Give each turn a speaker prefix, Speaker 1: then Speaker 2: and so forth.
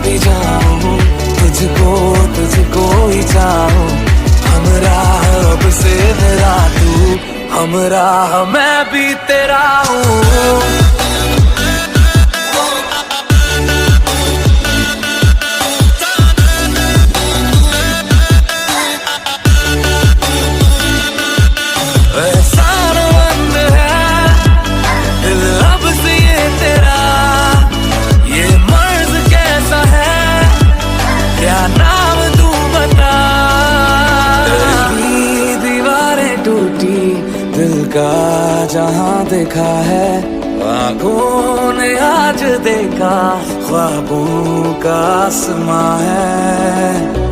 Speaker 1: भी जाऊं, तुझको तुझको ही चाहूं। हमराह अब से मेरा तू, हमराह मैं भी तेरा हूँ। दिल का जहां देखा है, आंखों ने आज देखा, ख्वाबों का आसमां है।